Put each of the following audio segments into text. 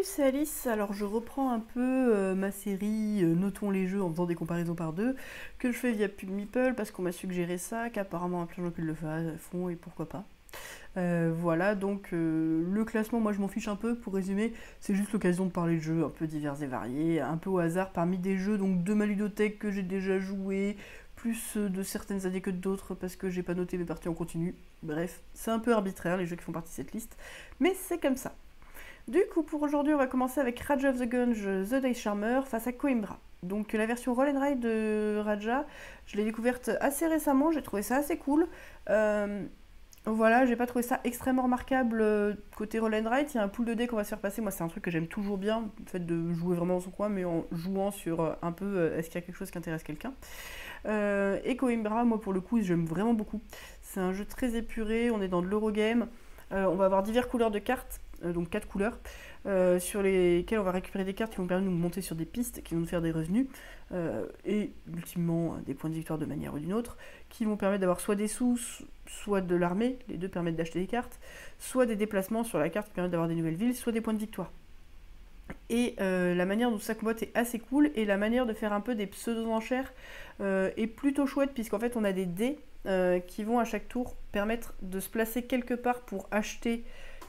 Salut, c'est Alice. Alors je reprends un peu ma série Notons les jeux en faisant des comparaisons par deux que je fais via PubMeeple parce qu'on m'a suggéré ça, qu'apparemment plein de gens qui le font et pourquoi pas. Voilà, donc le classement, moi je m'en fiche un peu. Pour résumer, c'est juste l'occasion de parler de jeux un peu divers et variés, un peu au hasard parmi des jeux donc de ma ludothèque que j'ai déjà joué, plus de certaines années que d'autres parce que j'ai pas noté mes parties en continu. Bref, c'est un peu arbitraire les jeux qui font partie de cette liste, mais c'est comme ça. Du coup, pour aujourd'hui, on va commencer avec Raja of the Gunge, The Dice Charmer face à Coimbra. Donc la version Roll and Ride de Raja, je l'ai découverte assez récemment, j'ai trouvé ça assez cool. Voilà, j'ai pas trouvé ça extrêmement remarquable côté Roll and Ride. Il y a un pool de dés qu'on va se faire passer. Moi, c'est un truc que j'aime toujours bien, le fait de jouer vraiment dans son coin, mais en jouant sur un peu est-ce qu'il y a quelque chose qui intéresse quelqu'un. Et Coimbra, moi pour le coup, j'aime vraiment beaucoup. C'est un jeu très épuré, on est dans de l'Eurogame. On va avoir diverses couleurs de cartes, donc 4 couleurs, sur lesquelles on va récupérer des cartes qui vont permettre de nous monter sur des pistes, qui vont nous faire des revenus, et ultimement des points de victoire de manière ou d'une autre, qui vont permettre d'avoir soit des sous, soit de l'armée, les deux permettent d'acheter des cartes, soit des déplacements sur la carte qui permettent d'avoir des nouvelles villes, soit des points de victoire. Et la manière dont ça combote est assez cool, et la manière de faire un peu des pseudo-enchères est plutôt chouette, puisqu'en fait on a des dés qui vont à chaque tour permettre de se placer quelque part pour acheter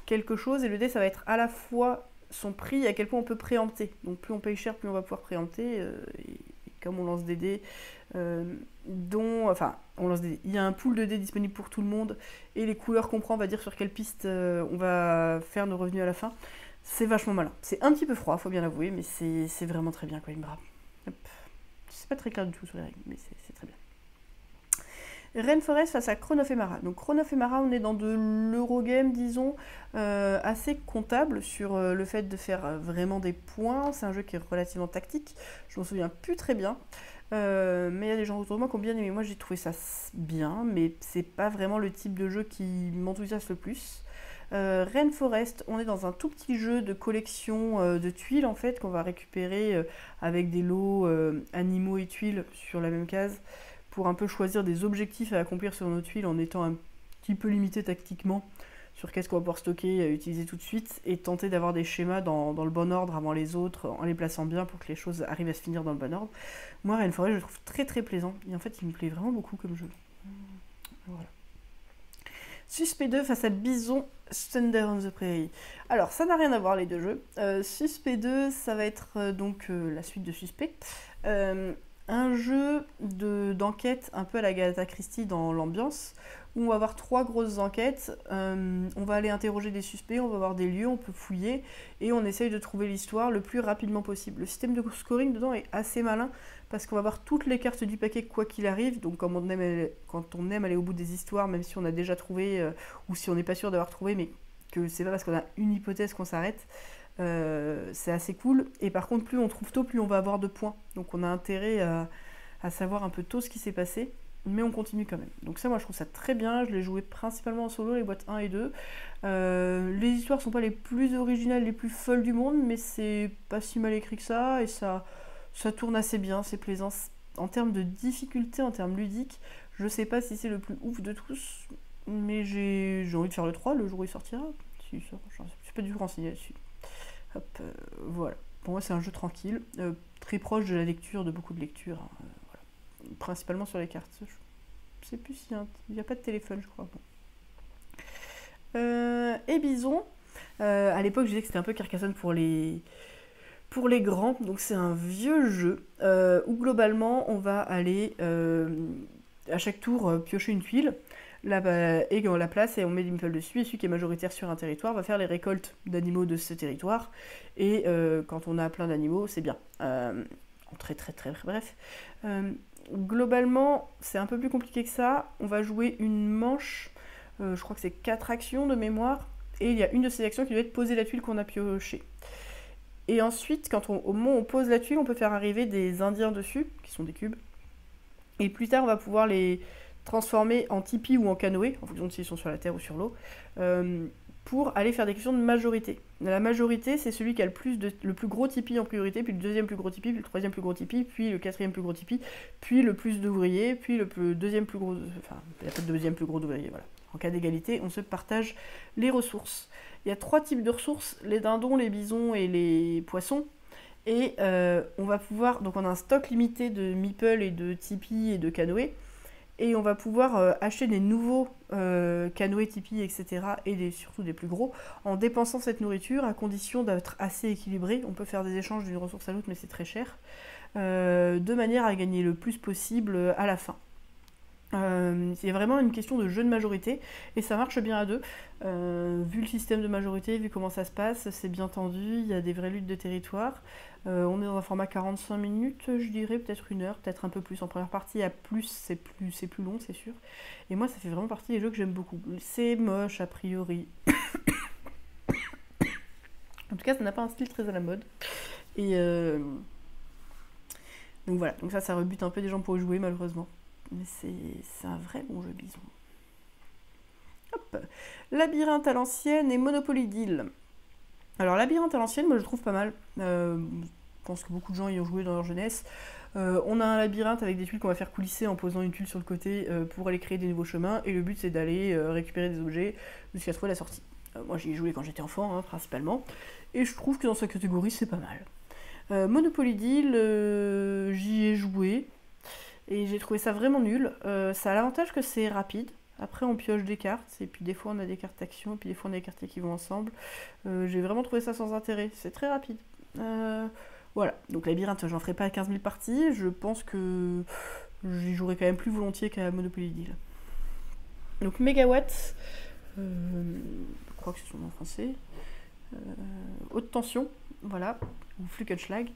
quelque chose, et le dé ça va être à la fois son prix et à quel point on peut préempter. Donc plus on paye cher, plus on va pouvoir préempter, et comme on lance des dés, on lance des dés. Il y a un pool de dés disponible pour tout le monde, et les couleurs qu'on prend, on va dire sur quelle piste on va faire nos revenus à la fin. C'est vachement malin. C'est un petit peu froid, faut bien l'avouer, mais c'est vraiment très bien, Coimbra. C'est pas très clair du tout sur les règles, mais c'est très bien. Rainforest face à Chronophémara. Donc Chronophémara, on est dans de l'Eurogame, disons, assez comptable sur le fait de faire vraiment des points. C'est un jeu qui est relativement tactique, je m'en souviens plus très bien. Mais il y a des gens autour de moi qui ont bien aimé. Moi j'ai trouvé ça bien, mais c'est pas vraiment le type de jeu qui m'enthousiasme le plus. Rainforest, on est dans un tout petit jeu de collection de tuiles en fait qu'on va récupérer avec des lots animaux et tuiles sur la même case pour un peu choisir des objectifs à accomplir sur nos tuiles en étant un petit peu limité tactiquement sur qu'est-ce qu'on va pouvoir stocker, utiliser tout de suite, et tenter d'avoir des schémas dans le bon ordre avant les autres, en les plaçant bien pour que les choses arrivent à se finir dans le bon ordre. Moi, Rainforest, je le trouve très très plaisant, et en fait, il me plaît vraiment beaucoup comme jeu. Voilà. Suspect 2 face à Bison Thunder on the Prairie. Alors, ça n'a rien à voir les deux jeux. Suspect 2, ça va être donc la suite de Suspect. Un jeu d'enquête un peu à la Agatha Christie dans l'ambiance, où on va avoir 3 grosses enquêtes, on va aller interroger des suspects, on va avoir des lieux, on peut fouiller, et on essaye de trouver l'histoire le plus rapidement possible. Le système de scoring dedans est assez malin, parce qu'on va avoir toutes les cartes du paquet quoi qu'il arrive, donc quand on aime aller au bout des histoires, même si on a déjà trouvé, ou si on n'est pas sûr d'avoir trouvé, mais que c'est pas parce qu'on a une hypothèse qu'on s'arrête. C'est assez cool, et par contre plus on trouve tôt, plus on va avoir de points, donc on a intérêt à savoir un peu tôt ce qui s'est passé, mais on continue quand même. Donc ça, moi je trouve ça très bien, je l'ai joué principalement en solo, les boîtes 1 et 2. Les histoires sont pas les plus originales, les plus folles du monde, mais c'est pas si mal écrit que ça, et ça tourne assez bien, c'est plaisant. En termes de difficulté, en termes ludiques, je sais pas si c'est le plus ouf de tous, mais j'ai envie de faire le 3 le jour où il sortira. Si il sort, je suis pas du tout renseigné là-dessus. Hop, voilà. Pour moi, c'est un jeu tranquille, très proche de la lecture, de beaucoup de lectures, hein, voilà. Principalement sur les cartes. Je sais plus s'il n'y a pas de téléphone, je crois. Bon. Et Bison, à l'époque, je disais que c'était un peu Carcassonne pour les grands, donc c'est un vieux jeu où globalement, on va aller à chaque tour piocher une tuile. Et on la place et on met des meeples dessus, et celui qui est majoritaire sur un territoire va faire les récoltes d'animaux de ce territoire, et quand on a plein d'animaux, c'est bien. En très bref. Globalement, c'est un peu plus compliqué que ça. On va jouer une manche, je crois que c'est 4 actions de mémoire, et il y a une de ces actions qui doit être poser la tuile qu'on a piochée. Et ensuite, au moment où on pose la tuile, on peut faire arriver des indiens dessus, qui sont des cubes, et plus tard on va pouvoir les transformés en tipi ou en canoë, en fonction de s'ils sont sur la terre ou sur l'eau, pour aller faire des questions de majorité. La majorité, c'est celui qui a le plus gros tipi en priorité, puis le deuxième plus gros tipi, puis le troisième plus gros tipi, puis le quatrième plus gros tipi, puis le plus d'ouvriers, puis deuxième plus gros... Enfin, il n'y a pas de deuxième plus gros d'ouvriers, voilà. En cas d'égalité, on se partage les ressources. Il y a 3 types de ressources, les dindons, les bisons et les poissons. Et on va pouvoir, donc on a un stock limité de meeple et de tipi et de canoë. Et on va pouvoir acheter des nouveaux canoës, tipis, etc. et surtout des plus gros en dépensant cette nourriture à condition d'être assez équilibré. On peut faire des échanges d'une ressource à l'autre mais c'est très cher. De manière à gagner le plus possible à la fin. C'est vraiment une question de jeu de majorité et ça marche bien à deux. Vu le système de majorité, vu comment ça se passe, c'est bien tendu, il y a des vraies luttes de territoire. On est dans un format 45 minutes, je dirais, peut-être 1 heure, peut-être un peu plus. En première partie, à plus, c'est plus long, c'est sûr. Et moi, ça fait vraiment partie des jeux que j'aime beaucoup. C'est moche, a priori. En tout cas, ça n'a pas un style très à la mode. Et donc voilà, donc ça rebute un peu des gens pour y jouer, malheureusement. Mais c'est un vrai bon jeu bison. Hop. Labyrinthe à l'ancienne et Monopoly Deal. Alors Labyrinthe à l'ancienne, moi je trouve pas mal. Je pense que beaucoup de gens y ont joué dans leur jeunesse. On a un labyrinthe avec des tuiles qu'on va faire coulisser en posant une tuile sur le côté pour aller créer des nouveaux chemins. Et le but c'est d'aller récupérer des objets jusqu'à trouver la sortie. Moi j'y ai joué quand j'étais enfant, hein, principalement. Et je trouve que dans sa catégorie c'est pas mal. Monopoly Deal, j'y ai joué. Et j'ai trouvé ça vraiment nul. Ça a l'avantage que c'est rapide. Après, on pioche des cartes. Et puis des fois, on a des cartes action. Et puis des fois, on a des cartes qui vont ensemble. J'ai vraiment trouvé ça sans intérêt. C'est très rapide. Voilà. Donc, Labyrinthe, j'en ferai pas 15 000 parties. Je pense que j'y jouerai quand même plus volontiers qu'à Monopoly Deal. Donc, Megawatt. Je crois que c'est son nom en français. Haute tension. Voilà. Ou Fluckenschlag.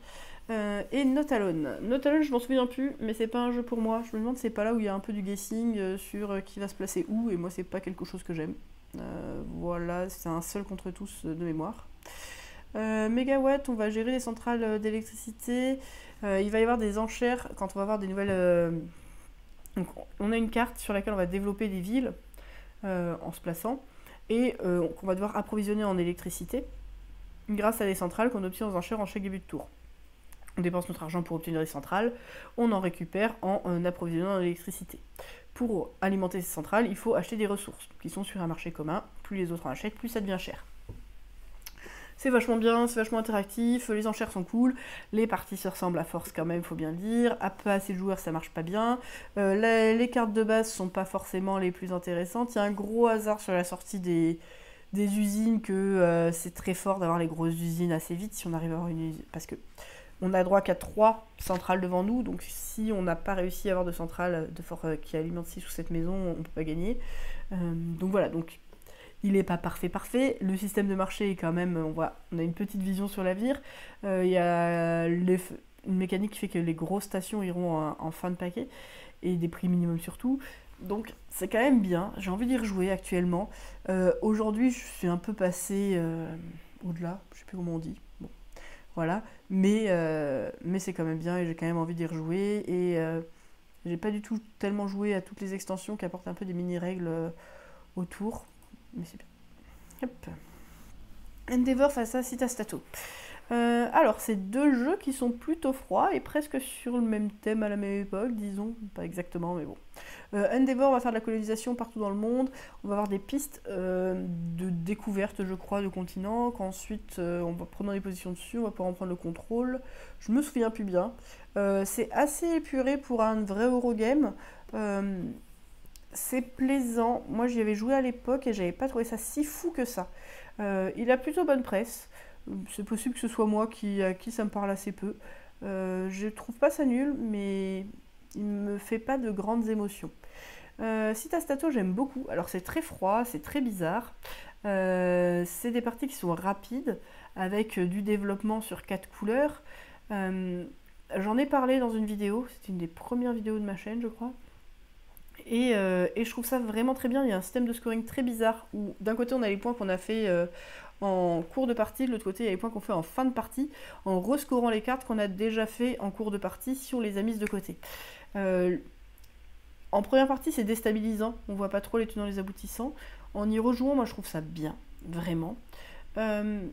Et Not Alone. Not Alone, je m'en souviens plus, mais c'est pas un jeu pour moi. Je me demande si c'est pas là où il y a un peu du guessing sur qui va se placer où, et moi c'est pas quelque chose que j'aime. Voilà, c'est un seul contre tous de mémoire. Megawatt, on va gérer les centrales d'électricité. Il va y avoir des enchères quand on va avoir des nouvelles... Donc, on a une carte sur laquelle on va développer des villes en se plaçant, et qu'on va devoir approvisionner en électricité grâce à des centrales qu'on obtient aux enchères en chaque début de tour. On dépense notre argent pour obtenir des centrales, on en récupère en approvisionnant en électricité. Pour alimenter ces centrales, il faut acheter des ressources qui sont sur un marché commun. Plus les autres en achètent, plus ça devient cher. C'est vachement bien, c'est vachement interactif, les enchères sont cool, les parties se ressemblent à force quand même, faut bien le dire. À pas assez de joueurs, ça marche pas bien. Les cartes de base sont pas forcément les plus intéressantes. Il y a un gros hasard sur la sortie des usines que c'est très fort d'avoir les grosses usines assez vite si on arrive à avoir une usine. Parce que on n'a droit qu'à 3 centrales devant nous, donc si on n'a pas réussi à avoir de centrale qui alimente 6 ou 7 maisons, on ne peut pas gagner. Donc voilà, donc il n'est pas parfait. Le système de marché est quand même, on a une petite vision sur l'avenir. Il y a une mécanique qui fait que les grosses stations iront en fin de paquet, et des prix minimum surtout. Donc c'est quand même bien, j'ai envie d'y rejouer actuellement. Aujourd'hui je suis un peu passé au-delà, je sais plus comment on dit. Bon. Voilà, mais c'est quand même bien et j'ai quand même envie d'y rejouer. Et j'ai pas du tout tellement joué à toutes les extensions qui apportent un peu des mini-règles autour. Mais c'est bien. Hop. Endeavor face à Città Stato. Alors, c'est 2 jeux qui sont plutôt froids et presque sur le même thème à la même époque, disons. Pas exactement, mais bon. Endeavor, on va faire de la colonisation partout dans le monde. On va avoir des pistes de découverte, je crois, de continents. Qu'ensuite, on va prendre des positions dessus, on va pouvoir en prendre le contrôle. Je me souviens plus bien. C'est assez épuré pour un vrai Eurogame. C'est plaisant. Moi, j'y avais joué à l'époque et j'avais pas trouvé ça si fou que ça. Il a plutôt bonne presse. C'est possible que ce soit moi à qui ça me parle assez peu. Je trouve pas ça nul, mais il me fait pas de grandes émotions. Città Stato, j'aime beaucoup. Alors c'est très froid, c'est très bizarre. C'est des parties qui sont rapides, avec du développement sur 4 couleurs. J'en ai parlé dans une vidéo, c'était une des premières vidéos de ma chaîne, je crois. Et je trouve ça vraiment très bien. Il y a un système de scoring très bizarre où d'un côté on a les points qu'on a fait en cours de partie, de l'autre côté il y a les points qu'on fait en fin de partie, en rescorant les cartes qu'on a déjà fait en cours de partie si on les a mises de côté. En première partie c'est déstabilisant, on voit pas trop les tenants et les aboutissants. En y rejouant, moi je trouve ça bien, vraiment. Les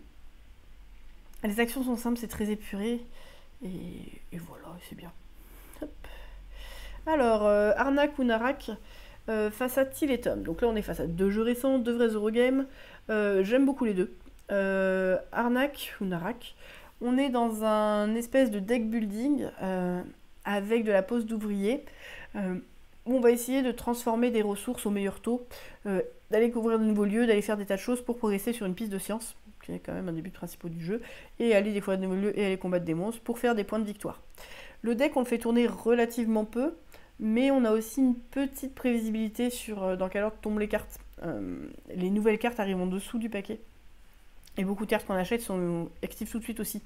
actions sont simples, c'est très épuré, et voilà, c'est bien. Hop. Alors, Arnak ou Narak, face à Till et Tom. Donc là, on est face à deux jeux récents, deux vrais Eurogames. J'aime beaucoup les deux. Arnak ou Narak. On est dans un espèce de deck building avec de la pose d'ouvrier. Où on va essayer de transformer des ressources au meilleur taux, d'aller couvrir de nouveaux lieux, d'aller faire des tas de choses pour progresser sur une piste de science, qui est quand même un des buts principaux du jeu, et aller découvrir de nouveaux lieux et aller combattre des monstres pour faire des points de victoire. Le deck, on le fait tourner relativement peu, mais on a aussi une petite prévisibilité sur dans quel ordre tombent les cartes. Les nouvelles cartes arrivent en dessous du paquet. Et beaucoup de cartes qu'on achète sont actives tout de suite aussi.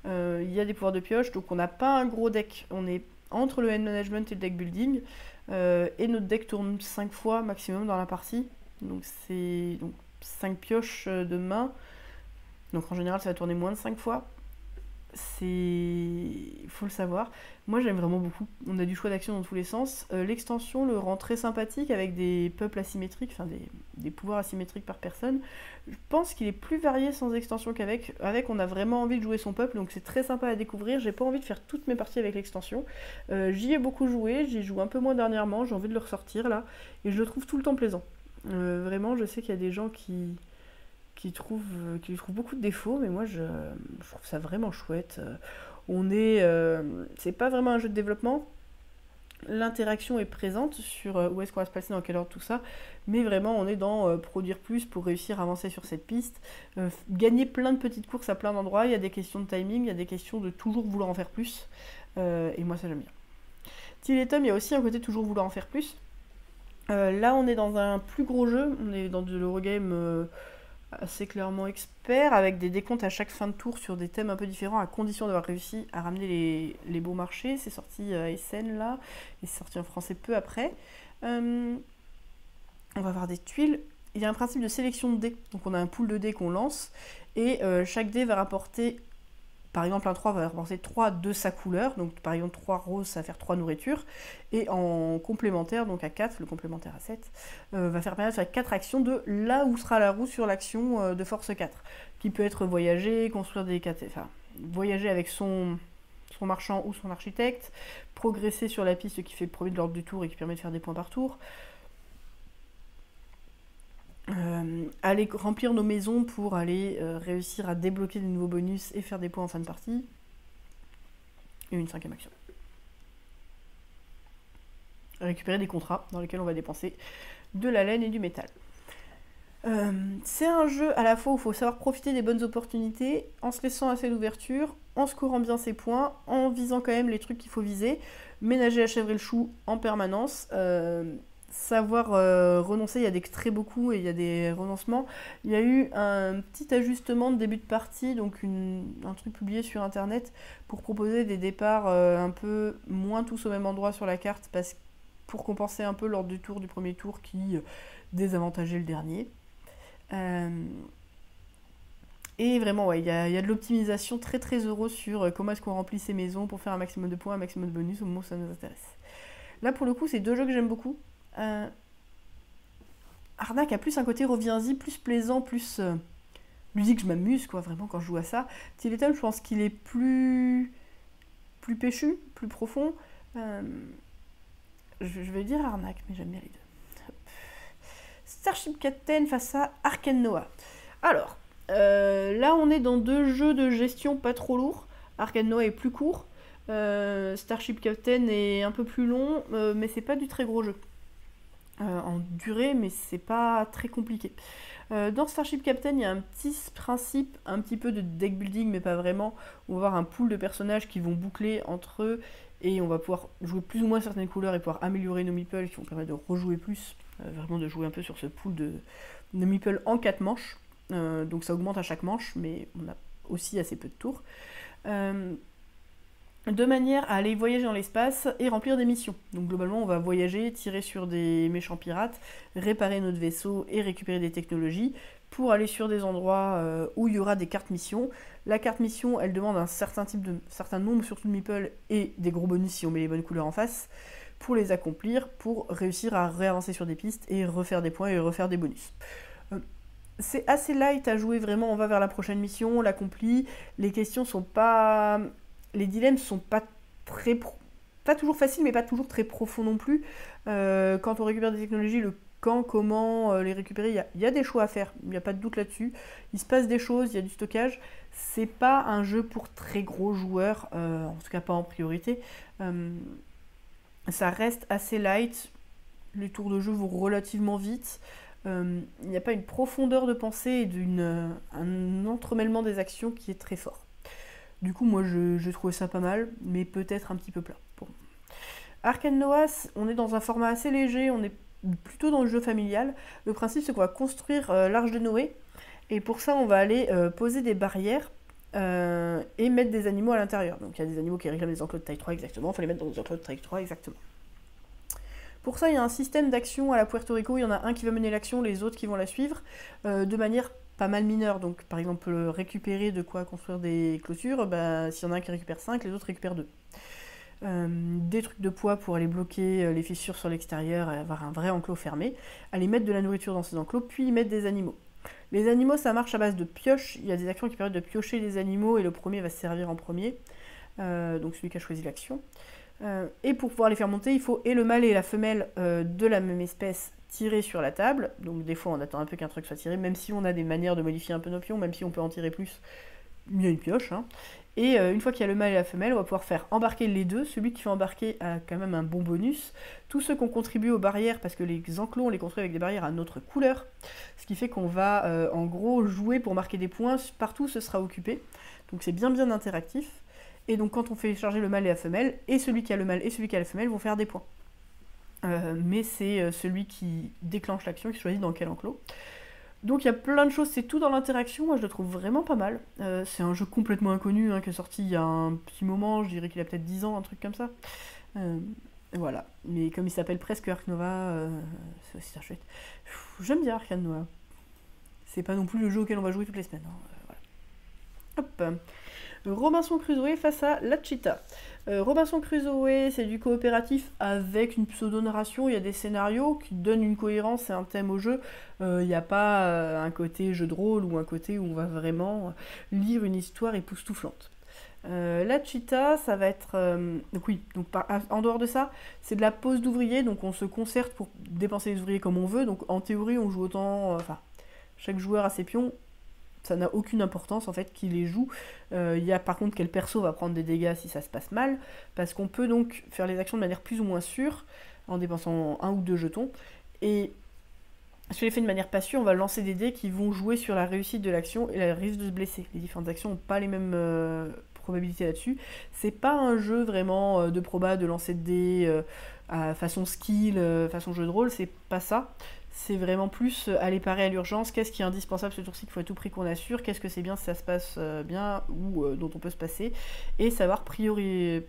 Il y a des pouvoirs de pioche, donc on n'a pas un gros deck. On est entre le hand management et le deck building. Et notre deck tourne 5 fois maximum dans la partie. Donc c'est 5 pioches de main. Donc en général ça va tourner moins de 5 fois. Il faut le savoir. Moi j'aime vraiment beaucoup. On a du choix d'action dans tous les sens. L'extension le rend très sympathique avec des peuples asymétriques, enfin des pouvoirs asymétriques par personne. Je pense qu'il est plus varié sans extension qu'avec. Avec, on a vraiment envie de jouer son peuple, donc c'est très sympa à découvrir. J'ai pas envie de faire toutes mes parties avec l'extension. J'y ai beaucoup joué, j'y joue un peu moins dernièrement, j'ai envie de le ressortir là. Et je le trouve tout le temps plaisant. Vraiment, je sais qu'il y a des gens qui lui trouvent beaucoup de défauts, mais moi je trouve ça vraiment chouette. C'est pas vraiment un jeu de développement, l'interaction est présente sur où est-ce qu'on va se placer, dans quel ordre, tout ça, mais vraiment on est dans produire plus pour réussir à avancer sur cette piste, gagner plein de petites courses à plein d'endroits. Il y a des questions de timing, il y a des questions de toujours vouloir en faire plus, et moi ça j'aime bien. Till et Tom, il y a aussi un côté toujours vouloir en faire plus. Là on est dans un plus gros jeu, on est dans de l'Eurogame assez clairement expert, avec des décomptes à chaque fin de tour sur des thèmes un peu différents, à condition d'avoir réussi à ramener les beaux marchés. C'est sorti à Essen là, et c'est sorti en français peu après. On va avoir des tuiles. Il y a un principe de sélection de dés, donc on a un pool de dés qu'on lance, et chaque dé va rapporter, par exemple un 3 va rapporter 3 de sa couleur, donc par exemple 3 roses ça va faire 3 nourritures, et en complémentaire, donc à 4, le complémentaire à 7, va faire permettre à 4 actions de là où sera la roue sur l'action de force 4, qui peut être voyager, construire des... Enfin, voyager avec son marchand ou son architecte, progresser sur la piste qui fait le premier de l'ordre du tour et qui permet de faire des points par tour, aller remplir nos maisons pour aller réussir à débloquer de nouveaux bonus et faire des points en fin de partie. Et une 5e action. Récupérer des contrats dans lesquels on va dépenser de la laine et du métal. C'est un jeu à la fois où il faut savoir profiter des bonnes opportunités en se laissant assez d'ouverture, en scorant bien ses points, en visant quand même les trucs qu'il faut viser, ménager la chèvre et le chou en permanence, savoir renoncer. Il y a des très beaux coups et il y a des renoncements. Il y a eu un petit ajustement de début de partie, donc un truc publié sur internet pour proposer des départs un peu moins tous au même endroit sur la carte, pour compenser un peu l'ordre du tour du premier tour qui désavantageait le dernier. Et vraiment, ouais, il y a de l'optimisation très très heureuse sur comment est-ce qu'on remplit ses maisons pour faire un maximum de points, un maximum de bonus au moment où ça nous intéresse. Là, pour le coup, c'est deux jeux que j'aime beaucoup. Arnak a plus un côté reviens-y, plus plaisant, plus ludique, je m'amuse quoi, vraiment quand je joue à ça. Till et Tom, je pense qu'il est plus péchu, plus profond. Je vais dire Arnak, mais j'aime bien les deux. Starship Captain face à Arcane Noah. Alors, là on est dans deux jeux de gestion pas trop lourds. Arcane Noah est plus court. Starship Captain est un peu plus long, mais c'est pas du très gros jeu. En durée, mais c'est pas très compliqué. Dans Starship Captain, il y a un petit principe, un petit peu de deck building, mais pas vraiment. On va avoir un pool de personnages qui vont boucler entre eux, et on va pouvoir jouer plus ou moins certaines couleurs et pouvoir améliorer nos meeples qui vont permettre de rejouer plus, vraiment de jouer un peu sur ce pool de meeples en 4 manches. Donc ça augmente à chaque manche, mais on a aussi assez peu de tours. De manière à aller voyager dans l'espace et remplir des missions. Donc globalement on va voyager, tirer sur des méchants pirates, réparer notre vaisseau et récupérer des technologies pour aller sur des endroits où il y aura des cartes missions. La carte mission, elle demande un certain nombre surtout de meeples et des gros bonus si on met les bonnes couleurs en face pour les accomplir, pour réussir à réavancer sur des pistes et refaire des points et refaire des bonus. C'est assez light à jouer, vraiment on va vers la prochaine mission, on l'accomplit, les questions sont pas... Les dilemmes sont pas très pas toujours facile, mais pas toujours très profond non plus. Quand on récupère des technologies, le quand, comment les récupérer, il y a des choix à faire, il n'y a pas de doute là-dessus. Il se passe des choses, il y a du stockage. C'est pas un jeu pour très gros joueurs, en tout cas pas en priorité. Ça reste assez light, les tours de jeu vont relativement vite. Il n'y a pas une profondeur de pensée et un entremêlement des actions qui est très fort. Du coup, moi, je trouvais ça pas mal, mais peut-être un petit peu plat. Bon. Arcane Noah, on est dans un format assez léger, on est plutôt dans le jeu familial. Le principe, c'est qu'on va construire l'Arche de Noé, et pour ça, on va aller poser des barrières et mettre des animaux à l'intérieur. Donc, il y a des animaux qui réclament des enclos de taille 3 exactement, il faut les mettre dans des enclos de taille 3 exactement. Pour ça, il y a un système d'action à la Puerto Rico, il y en a un qui va mener l'action, les autres qui vont la suivre, de manière pas mal mineure. Donc, par exemple, récupérer de quoi construire des clôtures, bah, s'il y en a un qui récupère 5, les autres récupèrent 2. Des trucs de poids pour aller bloquer les fissures sur l'extérieur et avoir un vrai enclos fermé, aller mettre de la nourriture dans ces enclos, puis y mettre des animaux. Les animaux, ça marche à base de pioches, il y a des actions qui permettent de piocher les animaux et le premier va se servir en premier, donc celui qui a choisi l'action. Et pour pouvoir les faire monter, il faut et le mâle et la femelle de la même espèce tirer sur la table. Donc des fois on attend un peu qu'un truc soit tiré, même si on a des manières de modifier un peu nos pions, même si on peut en tirer plus, il y a une pioche. Hein. Et une fois qu'il y a le mâle et la femelle, on va pouvoir faire embarquer les deux. Celui qui fait embarquer a quand même un bon bonus. Tous ceux qui ont contribué aux barrières, parce que les enclos on les construit avec des barrières à notre couleur, ce qui fait qu'on va en gros jouer pour marquer des points, partout ce sera occupé. Donc c'est bien interactif. Et donc quand on fait charger le mâle et la femelle, et celui qui a le mâle et celui qui a la femelle vont faire des points. Mais c'est celui qui déclenche l'action qui choisit dans quel enclos. Donc il y a plein de choses, c'est tout dans l'interaction, moi je le trouve vraiment pas mal. C'est un jeu complètement inconnu qui est sorti il y a un petit moment, je dirais qu'il a peut-être 10 ans, un truc comme ça. Voilà, mais comme il s'appelle presque Ark Nova, c'est aussi ça chouette. J'aime bien Arcane Nova. C'est pas non plus le jeu auquel on va jouer toutes les semaines. Hein. Voilà. Hop. Robinson Crusoe face à La Cheetah. Robinson Crusoe, c'est du coopératif avec une pseudo-narration, il y a des scénarios qui donnent une cohérence et un thème au jeu. Il n'y a pas un côté jeu de rôle ou un côté où on va vraiment lire une histoire époustouflante. La Cheetah, ça va être... donc oui, donc en dehors de ça, c'est de la pose d'ouvriers, donc on se concerte pour dépenser les ouvriers comme on veut. Donc en théorie, on joue autant... chaque joueur a ses pions. Ça n'a aucune importance en fait qui les joue. Il y a par contre quel perso va prendre des dégâts si ça se passe mal, parce qu'on peut donc faire les actions de manière plus ou moins sûre, en dépensant 1 ou 2 jetons, et si on les fait de manière pas sûre, on va lancer des dés qui vont jouer sur la réussite de l'action et le risque de se blesser. Les différentes actions n'ont pas les mêmes probabilités là-dessus. C'est pas un jeu vraiment de proba, de lancer de dés façon skill, façon jeu de rôle, c'est pas ça. C'est vraiment plus aller parer à l'urgence, qu'est-ce qui est indispensable ce tour-ci qu'il faut à tout prix qu'on assure, qu'est-ce que c'est bien si ça se passe bien ou dont on peut se passer, et savoir prioriser,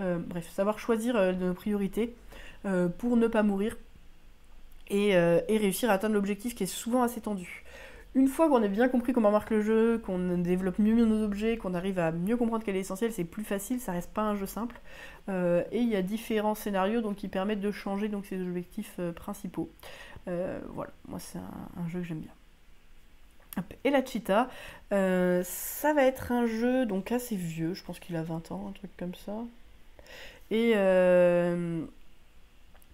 bref, savoir choisir nos priorités pour ne pas mourir et réussir à atteindre l'objectif qui est souvent assez tendu. Une fois qu'on a bien compris comment marque le jeu, qu'on développe mieux nos objets, qu'on arrive à mieux comprendre quel est l'essentiel, c'est plus facile, ça reste pas un jeu simple. Et il y a différents scénarios donc, qui permettent de changer donc, ces objectifs principaux. Voilà, moi c'est un jeu que j'aime bien. Hop. Et La Cheetah, ça va être un jeu donc assez vieux, je pense qu'il a 20 ans, un truc comme ça. Et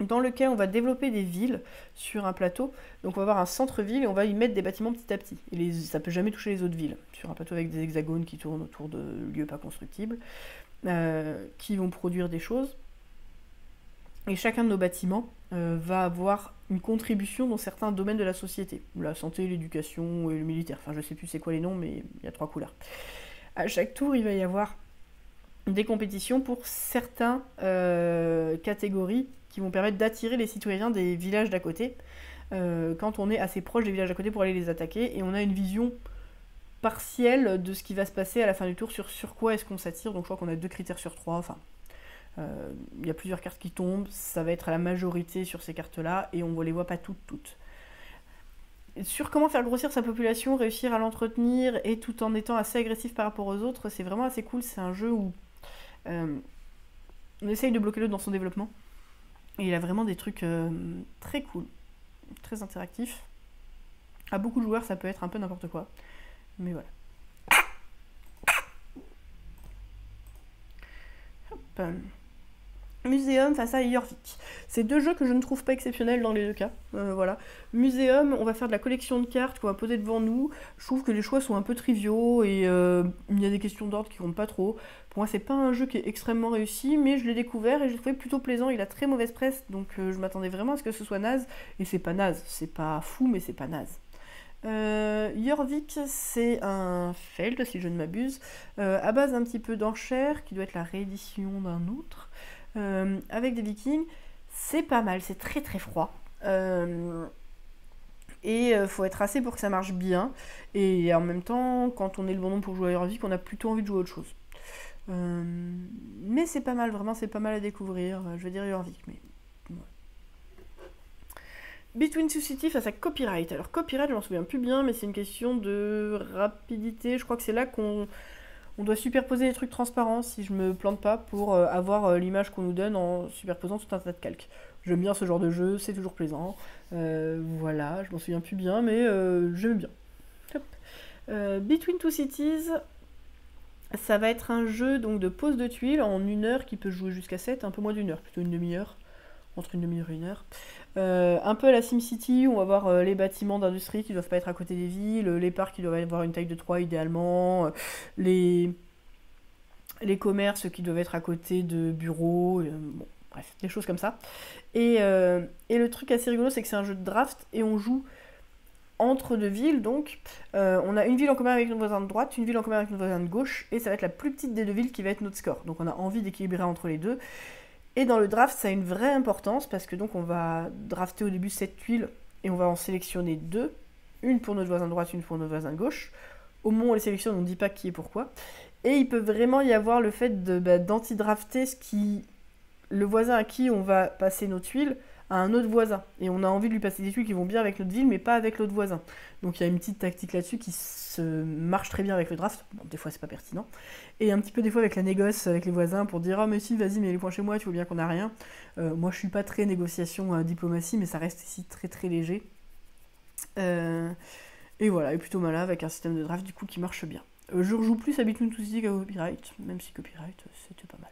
dans lequel on va développer des villes sur un plateau. Donc on va avoir un centre-ville et on va y mettre des bâtiments petit à petit. Et ça peut jamais toucher les autres villes. Sur un plateau avec des hexagones qui tournent autour de lieux pas constructibles, qui vont produire des choses. Et chacun de nos bâtiments va avoir une contribution dans certains domaines de la société. La santé, l'éducation et le militaire. Enfin je sais plus c'est quoi les noms, mais il y a 3 couleurs. À chaque tour, il va y avoir des compétitions pour certaines catégories qui vont permettre d'attirer les citoyens des villages d'à côté quand on est assez proche des villages d'à côté pour aller les attaquer, et on a une vision partielle de ce qui va se passer à la fin du tour sur quoi est-ce qu'on s'attire. Donc je crois qu'on a 2 critères sur 3, enfin il y a plusieurs cartes qui tombent, ça va être à la majorité sur ces cartes là et on ne les voit pas toutes. Sur comment faire grossir sa population, réussir à l'entretenir et tout en étant assez agressif par rapport aux autres, c'est vraiment assez cool. C'est un jeu où on essaye de bloquer l'autre dans son développement. Et il a vraiment des trucs très cool, très interactifs. À beaucoup de joueurs, ça peut être un peu n'importe quoi. Mais voilà. Muséum face à Jorvik. C'est deux jeux que je ne trouve pas exceptionnels dans les deux cas. Voilà. Muséum, on va faire de la collection de cartes qu'on va poser devant nous. Je trouve que les choix sont un peu triviaux et il y a des questions d'ordre qui comptent pas trop. Pour moi, c'est pas un jeu qui est extrêmement réussi, mais je l'ai découvert et je l'ai trouvé plutôt plaisant. Il a très mauvaise presse, donc je m'attendais vraiment à ce que ce soit naze. Et c'est pas naze. C'est pas fou, mais c'est pas naze. Jorvik, c'est un Feld, si je ne m'abuse, à base un petit peu d'enchères, qui doit être la réédition d'un autre. Avec des vikings, c'est pas mal, c'est très très froid. Et faut être assez pour que ça marche bien. Et en même temps, quand on est le bon nombre pour jouer à Jorvik, on a plutôt envie de jouer à autre chose. Mais c'est pas mal, vraiment, c'est pas mal à découvrir. Je vais dire Jorvik, mais... Ouais. Between Two Cities face à Copyright. Alors Copyright, je m'en souviens plus bien, mais c'est une question de rapidité. Je crois que c'est là qu'on doit superposer les trucs transparents, si je me plante pas, pour avoir l'image qu'on nous donne en superposant tout un tas de calques. J'aime bien ce genre de jeu, c'est toujours plaisant. Voilà, je m'en souviens plus bien, mais j'aime bien. Between Two Cities, ça va être un jeu donc, de pose de tuiles en 1 heure qui peut jouer jusqu'à 7, un peu moins d'1 heure, plutôt une demi-heure. Entre une demi-heure et 1 heure. Un peu à la SimCity, où on va voir les bâtiments d'industrie qui doivent pas être à côté des villes, les parcs qui doivent avoir une taille de 3 idéalement, les commerces qui doivent être à côté de bureaux, bon, bref, des choses comme ça. Et le truc assez rigolo, c'est que c'est un jeu de draft et on joue entre deux villes, donc on a une ville en commun avec notre voisin de droite, une ville en commun avec notre voisin de gauche, et ça va être la plus petite des deux villes qui va être notre score. Donc on a envie d'équilibrer entre les deux. Et dans le draft, ça a une vraie importance parce que donc on va drafter au début 7 tuiles et on va en sélectionner 2, une pour notre voisin de droite, une pour notre voisin de gauche. Au moment où on les sélectionne, on ne dit pas qui et pourquoi. Et il peut vraiment y avoir le fait d'anti-drafter le voisin à qui on va passer nos tuiles à un autre voisin. Et on a envie de lui passer des tuiles qui vont bien avec notre ville, mais pas avec l'autre voisin. Donc il y a une petite tactique là-dessus qui marche très bien avec le draft. Bon, des fois c'est pas pertinent. Et un petit peu des fois avec la négoce avec les voisins pour dire « Ah mais si, vas-y, mets les points chez moi, tu vois bien qu'on a rien. » Moi je suis pas très négociation diplomatie, mais ça reste ici très très léger. Et voilà, et plutôt malin avec un système de draft du coup qui marche bien. Je rejoue plus à Between Two Cities qu'à Copyright, même si Copyright c'était pas mal.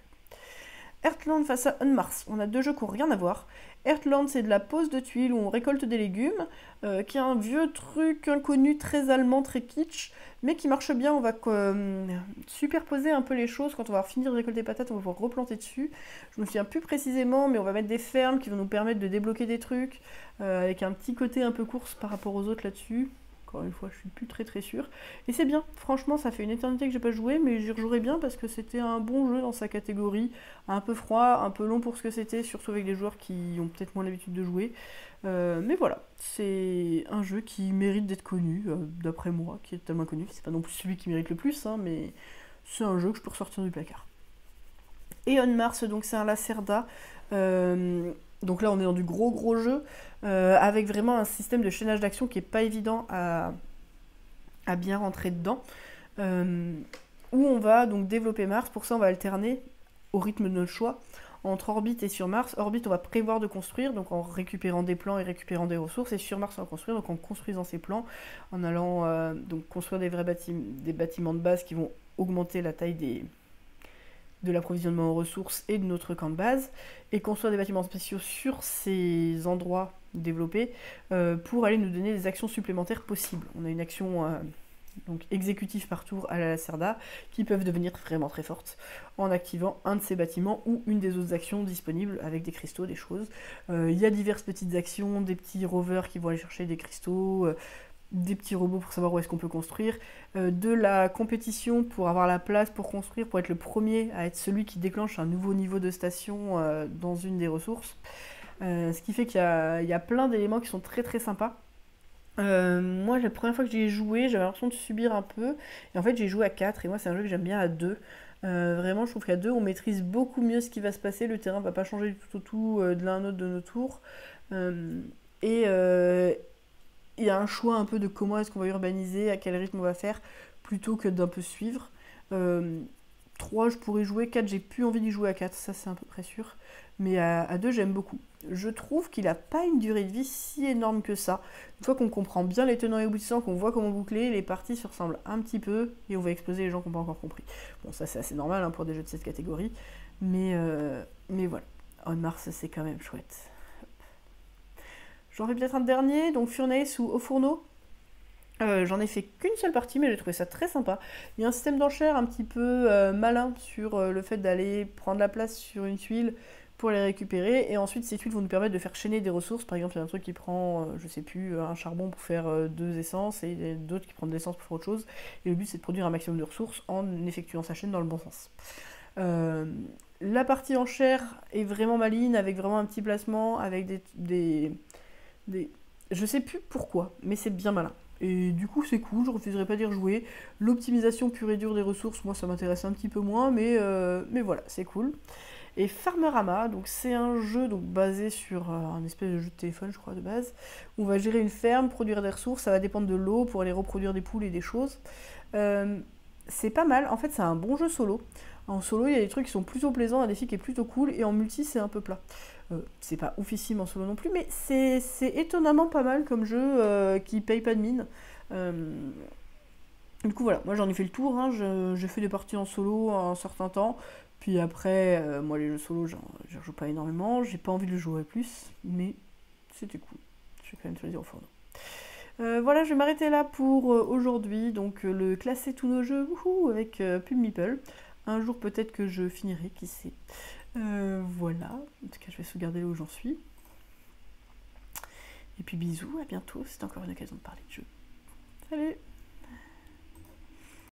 Heartland face à Unmars. On a deux jeux qui n'ont rien à voir. Heartland, c'est de la pose de tuiles où on récolte des légumes, qui est un vieux truc inconnu, très allemand, très kitsch, mais qui marche bien. On va superposer un peu les choses. Quand on va finir de récolter des patates, on va pouvoir replanter dessus. Je me souviens plus précisément, mais on va mettre des fermes qui vont nous permettre de débloquer des trucs, avec un petit côté un peu course par rapport aux autres là-dessus. Encore une fois, je suis plus très très sûre. Et c'est bien, franchement, ça fait une éternité que j'ai pas joué, mais j'y rejouerai bien parce que c'était un bon jeu dans sa catégorie. Un peu froid, un peu long pour ce que c'était, surtout avec des joueurs qui ont peut-être moins l'habitude de jouer. Mais voilà, c'est un jeu qui mérite d'être connu, d'après moi, qui est tellement connu. C'est pas non plus celui qui mérite le plus, hein, mais c'est un jeu que je peux ressortir du placard. Et On Mars, donc c'est un Lacerda. Donc là, on est dans du gros jeu, avec vraiment un système de chaînage d'action qui est pas évident à bien rentrer dedans. Où on va donc développer Mars. Pour ça, on va alterner au rythme de notre choix entre Orbite et sur Mars. Orbite, on va prévoir de construire, donc en récupérant des plans et récupérant des ressources. Et sur Mars, on va construire, donc en construisant ces plans, en allant donc construire des vrais bâtiments de base qui vont augmenter la taille de l'approvisionnement en ressources et de notre camp de base, et construire des bâtiments spéciaux sur ces endroits développés pour aller nous donner des actions supplémentaires possibles. On a une action donc exécutive par tour à la Lacerda qui peuvent devenir vraiment très fortes en activant un de ces bâtiments ou une des autres actions disponibles avec des cristaux, des choses. Il y a diverses petites actions, des petits rovers qui vont aller chercher des cristaux, des petits robots pour savoir où est-ce qu'on peut construire, de la compétition pour avoir la place pour construire, pour être le premier à être celui qui déclenche un nouveau niveau de station dans une des ressources. Ce qui fait qu'il y a plein d'éléments qui sont très très sympas. Moi, la première fois que j'y ai joué, j'avais l'impression de subir un peu. Et en fait, j'ai joué à 4, et moi, c'est un jeu que j'aime bien à 2. Vraiment, je trouve qu'à 2, on maîtrise beaucoup mieux ce qui va se passer. Le terrain va pas changer du tout au tout de l'un à l'autre de nos tours. Et il y a un choix un peu de comment est-ce qu'on va urbaniser, à quel rythme on va faire, plutôt que d'un peu suivre. 3 je pourrais jouer, 4 j'ai plus envie d'y jouer à 4, ça c'est à peu près sûr. Mais à 2 j'aime beaucoup. Je trouve qu'il n'a pas une durée de vie si énorme que ça. Une fois qu'on comprend bien les tenants et aboutissants, qu'on voit comment boucler, les parties se ressemblent un petit peu et on va exploser les gens qui n'ont pas encore compris. Bon, ça c'est assez normal hein, pour des jeux de cette catégorie, mais voilà. On Mars c'est quand même chouette. J'en fais peut-être un dernier, donc Furnace ou Au Fourneau. J'en ai fait qu'une seule partie, mais j'ai trouvé ça très sympa. Il y a un système d'enchères un petit peu malin sur le fait d'aller prendre la place sur une tuile pour les récupérer, et ensuite ces tuiles vont nous permettre de faire chaîner des ressources. Par exemple, il y a un truc qui prend, je sais plus, un charbon pour faire 2 essences, et d'autres qui prennent de l'essence pour faire autre chose. Et le but c'est de produire un maximum de ressources en effectuant sa chaîne dans le bon sens. La partie enchère est vraiment maligne, avec vraiment un petit placement, avec des... Je sais plus pourquoi, mais c'est bien malin. Et du coup c'est cool, je refuserai pas d'y rejouer. L'optimisation pure et dure des ressources, moi ça m'intéresse un petit peu moins, mais voilà, c'est cool. Et Farmerama, donc c'est un jeu donc, basé sur un espèce de jeu de téléphone, je crois, de base, où on va gérer une ferme, produire des ressources, ça va dépendre de l'eau pour aller reproduire des poules et des choses. C'est pas mal, en fait c'est un bon jeu solo. En solo, il y a des trucs qui sont plutôt plaisants, un défi qui est plutôt cool, et en multi, c'est un peu plat. C'est pas oufissime en solo non plus, mais c'est étonnamment pas mal comme jeu qui paye pas de mine. Du coup, voilà, moi j'en ai fait le tour, hein, j'ai fait des parties en solo un certain temps, puis après, moi les jeux solo, j'en joue pas énormément, j'ai pas envie de le jouer plus, mais c'était cool. Je vais quand même choisir au fourneau. Voilà, je vais m'arrêter là pour aujourd'hui. Donc le classer tous nos jeux avec Pub Meeple. Un jour peut-être que je finirai, qui sait. Voilà, en tout cas je vais sauvegarder là où j'en suis. Et puis bisous, à bientôt, c'est encore une occasion de parler de jeux. Salut!